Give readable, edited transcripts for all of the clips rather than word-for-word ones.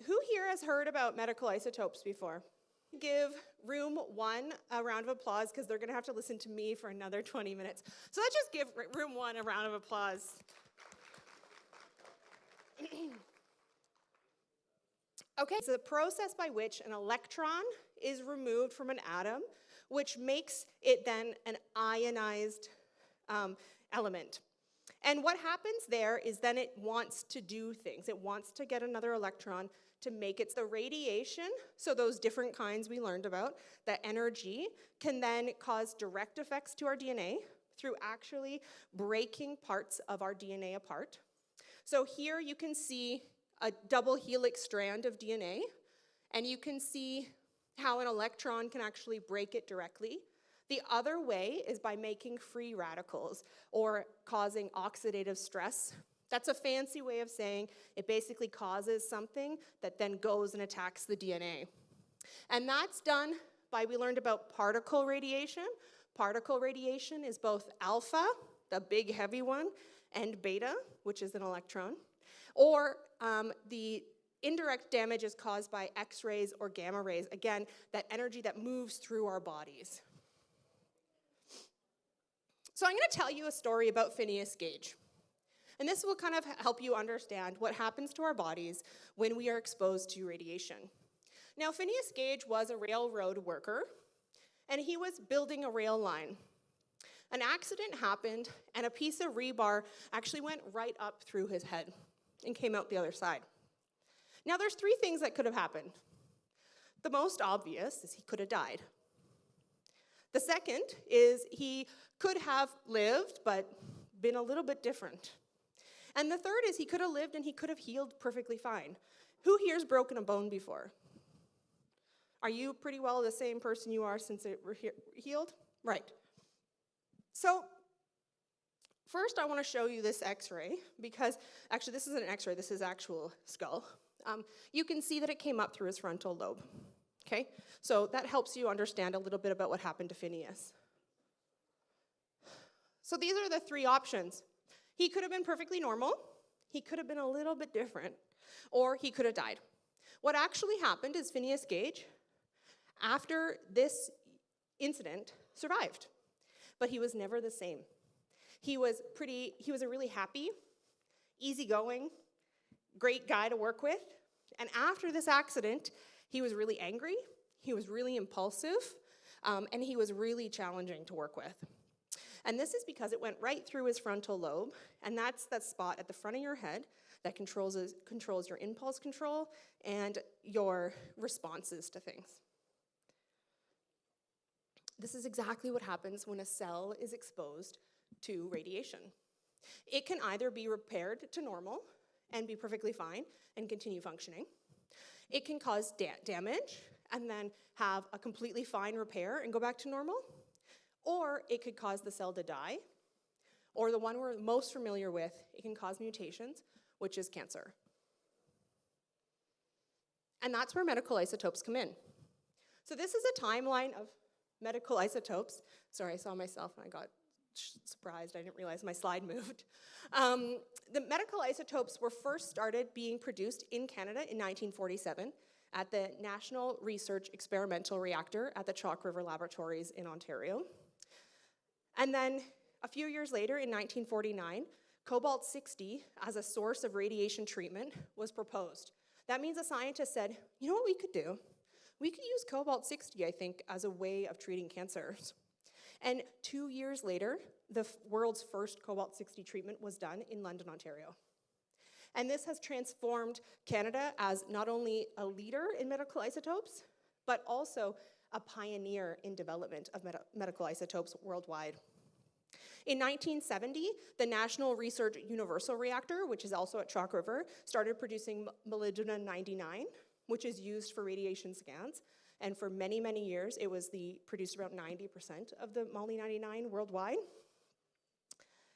Who here has heard about medical isotopes before? Give room one a round of applause because they're going to have to listen to me for another 20 minutes. So let's just give room one a round of applause. Okay, it's a process by which an electron is removed from an atom, which makes it then an ionized element. And what happens there is then it wants to do things. It wants to get another electron to make it the radiation, so those different kinds we learned about, that energy can then cause direct effects to our DNA through actually breaking parts of our DNA apart. So here you can see a double helix strand of DNA, and you can see how an electron can actually break it directly. The other way is by making free radicals or causing oxidative stress. That's a fancy way of saying it basically causes something that then goes and attacks the DNA. And that's done by, we learned about particle radiation. Particle radiation is both alpha, the big heavy one, and beta, which is an electron. Or the indirect damage is caused by X-rays or gamma rays. Again, that energy that moves through our bodies. So I'm going to tell you a story about Phineas Gage. And this will kind of help you understand what happens to our bodies when we are exposed to radiation. Now, Phineas Gage was a railroad worker, and he was building a rail line. An accident happened, and a piece of rebar actually went right up through his head and came out the other side. Now, there's three things that could have happened. The most obvious is he could have died. The second is he could have lived, but been a little bit different. And the third is he could have lived and he could have healed perfectly fine. Who here's broken a bone before? Are you pretty well the same person you are since it were healed? Right. So first I want to show you this x-ray because, actually this isn't an x-ray, this is actual skull. You can see that it came up through his frontal lobe. Okay, so that helps you understand a little bit about what happened to Phineas. So these are the three options. He could have been perfectly normal, he could have been a little bit different, or he could have died. What actually happened is Phineas Gage, after this incident, survived. But he was never the same. He was a really happy, easygoing, great guy to work with. And after this accident, he was really angry, he was really impulsive, and he was really challenging to work with. And this is because it went right through his frontal lobe, and that's that spot at the front of your head that controls your impulse control and your responses to things. This is exactly what happens when a cell is exposed to radiation. It can either be repaired to normal and be perfectly fine and continue functioning. It can cause damage and then have a completely fine repair and go back to normal. Or it could cause the cell to die. Or the one we're most familiar with, it can cause mutations, which is cancer. And that's where medical isotopes come in. So this is a timeline of medical isotopes. Sorry, I saw myself and I got surprised. I didn't realize my slide moved. The medical isotopes were first started being produced in Canada in 1947 at the National Research Experimental Reactor at the Chalk River Laboratories in Ontario. And then a few years later, in 1949, cobalt-60 as a source of radiation treatment was proposed. That means a scientist said, you know what we could do? We could use cobalt-60, I think, as a way of treating cancers. And 2 years later, the world's first cobalt-60 treatment was done in London, Ontario. And this has transformed Canada as not only a leader in medical isotopes, but also a pioneer in development of medical isotopes worldwide. In 1970, the National Research Universal Reactor, which is also at Chalk River, started producing molybdenum-99, which is used for radiation scans. And for many, many years, it was produced about 90% of the Moly-99 worldwide.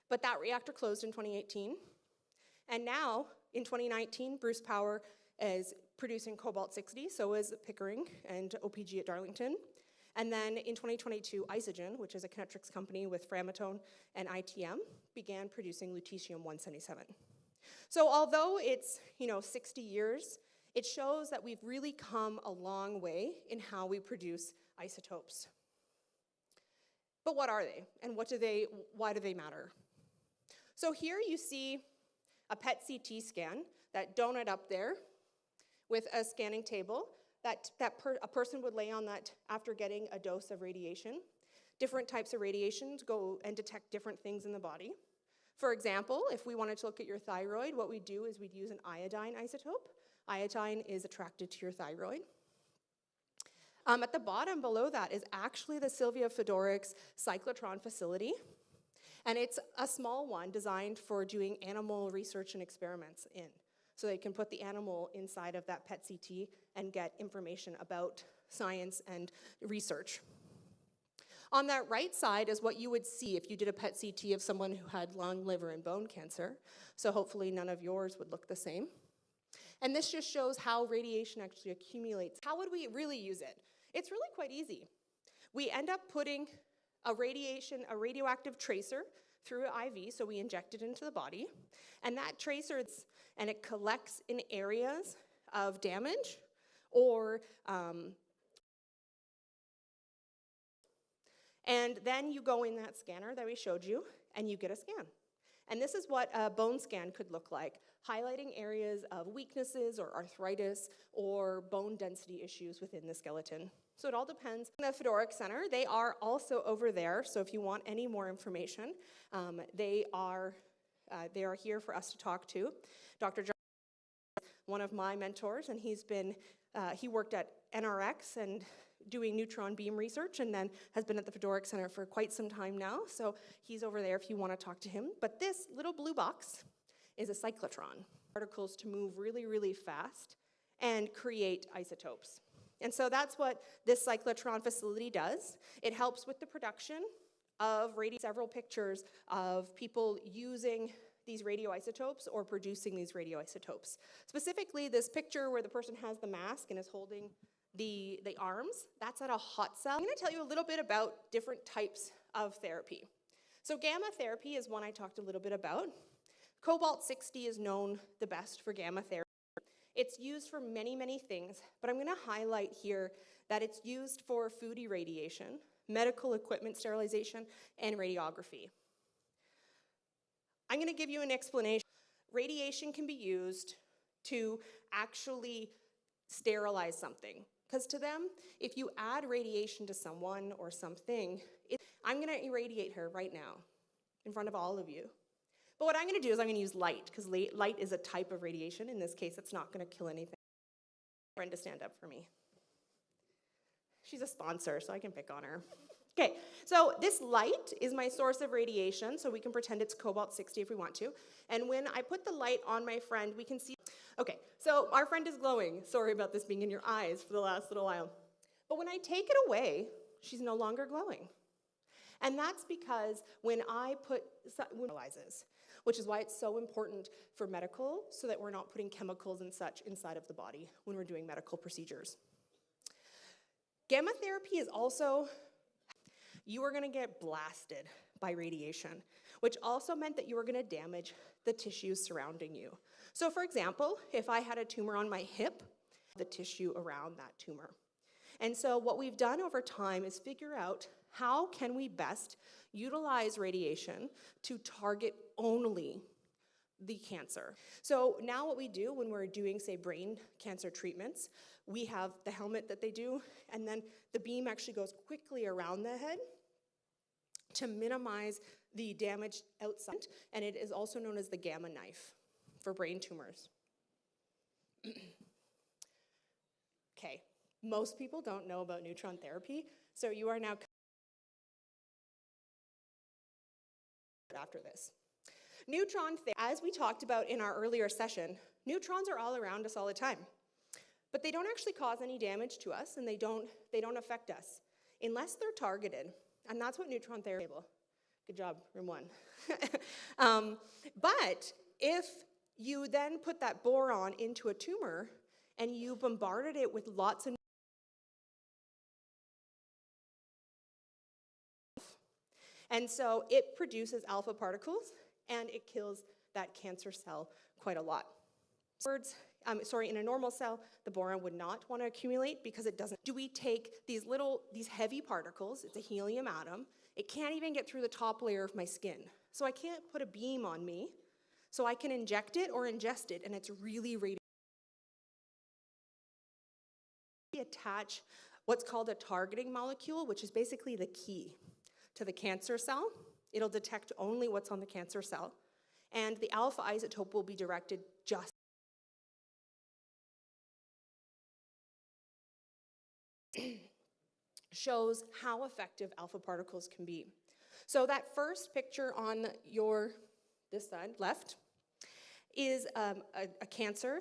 But that reactor closed in 2018. And now, in 2019, Bruce Power is producing cobalt-60, so is Pickering and OPG at Darlington. And then in 2022, Isogen, which is a Kinetrix company with Framatome and ITM, began producing lutetium-177. So although it's 60 years it shows that we've really come a long way in how we produce isotopes. But what are they, and why do they matter? So here you see a PET CT scan, that donut up there with a scanning table that a person would lay on that after getting a dose of radiation. Different types of radiations go and detect different things in the body. For example, if we wanted to look at your thyroid, what we'd do is we'd use an iodine isotope. Iodine is attracted to your thyroid. At the bottom below that is actually the Sylvia Fedorik's cyclotron facility. And it's a small one designed for doing animal research and experiments in. So they can put the animal inside of that PET CT and get information about science and research. On that right side is what you would see if you did a PET CT of someone who had lung, liver, and bone cancer. So hopefully none of yours would look the same. And this just shows how radiation actually accumulates. How would we really use it? It's really quite easy. We end up putting a radioactive tracer through an IV, so we inject it into the body, and that tracer, and it collects in areas of damage or and then you go in that scanner that we showed you, and you get a scan. And this is what a bone scan could look like, highlighting areas of weaknesses or arthritis or bone density issues within the skeleton. So it all depends. The Fedorik Center, they are also over there, so if you want any more information, they are here for us to talk to. Dr. John is one of my mentors, and he worked at NRX and doing neutron beam research, and then has been at the Fedorik Center for quite some time now, so he's over there if you want to talk to him. But this little blue box is a cyclotron. Particles to move really, really fast and create isotopes. And so that's what this cyclotron facility does. It helps with the production of several pictures of people using these radioisotopes or producing these radioisotopes. Specifically, this picture where the person has the mask and is holding the arms, that's at a hot cell. I'm going to tell you a little bit about different types of therapy. So gamma therapy is one I talked a little bit about. Cobalt-60 is known the best for gamma therapy. It's used for many, many things, but I'm going to highlight here that it's used for food irradiation, medical equipment sterilization, and radiography. I'm going to give you an explanation. Radiation can be used to actually sterilize something. Because to them, if you add radiation to someone or something, I'm going to irradiate her right now in front of all of you. But what I'm going to do is I'm going to use light, because light is a type of radiation. In this case, it's not going to kill anything. Friend to stand up for me. She's a sponsor, so I can pick on her. Okay, so this light is my source of radiation, so we can pretend it's cobalt-60 if we want to. And when I put the light on my friend, we can see. Okay, so our friend is glowing. Sorry about this being in your eyes for the last little while. But when I take it away, she's no longer glowing. And that's because when I put, which is why it's so important for medical, so that we're not putting chemicals and such inside of the body when we're doing medical procedures. Gamma therapy is also, you are going to get blasted by radiation, which also meant that you were going to damage the tissues surrounding you. So for example, if I had a tumor on my hip, the tissue around that tumor. And so what we've done over time is figure out how can we best utilize radiation to target only the cancer. So now what we do when we're doing, say, brain cancer treatments, we have the helmet that they do, and then the beam actually goes quickly around the head to minimize the damage outside, and it is also known as the gamma knife for brain tumors. Okay, most people don't know about neutron therapy, so you are now after this. Neutron therapy, as we talked about in our earlier session, neutrons are all around us all the time. But they don't actually cause any damage to us, and they don't affect us unless they're targeted. And that's what neutron therapy is. Good job, room one. But if you then put that boron into a tumor and you bombarded it with lots of and so it produces alpha particles and it kills that cancer cell quite a lot. Words, in a normal cell, the boron would not want to accumulate because it doesn't. Do we take these heavy particles, it's a helium atom, it can't even get through the top layer of my skin. So I can't put a beam on me, so I can inject it or ingest it, and it's really radioactive. We attach what's called a targeting molecule, which is basically the key to the cancer cell. It'll detect only what's on the cancer cell, and the alpha isotope will be directed just shows how effective alpha particles can be. So that first picture on this side, left, is a cancer.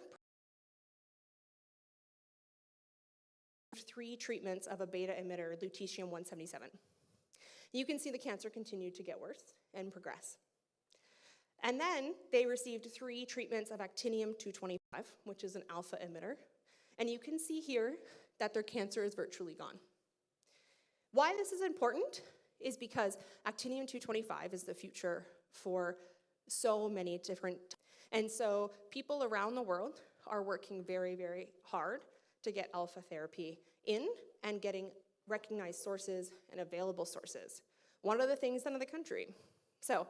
3 treatments of a beta emitter, lutetium-177. You can see the cancer continued to get worse and progress. And then they received 3 treatments of actinium-225, which is an alpha emitter. And you can see here that their cancer is virtually gone. Why this is important is because actinium-225 is the future for so many different, and so people around the world are working very, very hard to get alpha therapy in and getting recognized sources and available sources. One of the things done in the country. So,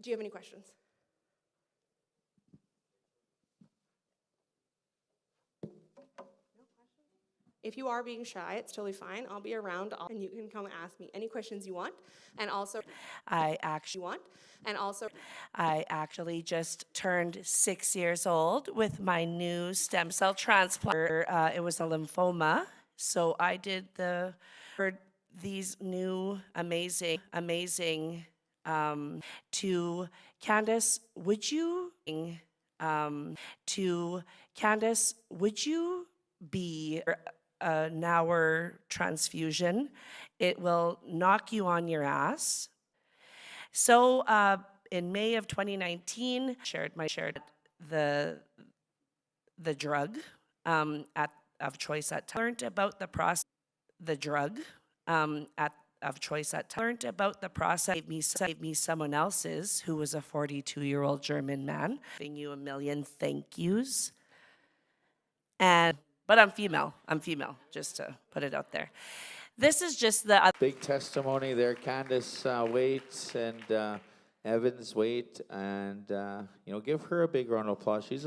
do you have any questions? If you are being shy, it's totally fine. I'll be around, and you can come and ask me any questions you want. And also, I actually just turned 6 years old with my new stem cell transplant. It was a lymphoma, so I did these new amazing. To Candace, would you be an hour transfusion? It will knock you on your ass. So in May of 2019, shared the drug of choice at learned about the process. The drug of choice at learned about the process. Gave me someone else's, who was a 42-year-old German man. Giving you a million thank yous. But I'm female, just to put it out there. This is just the big testimony there, Candace Waite and Evans Waite, and give her a big round of applause. She's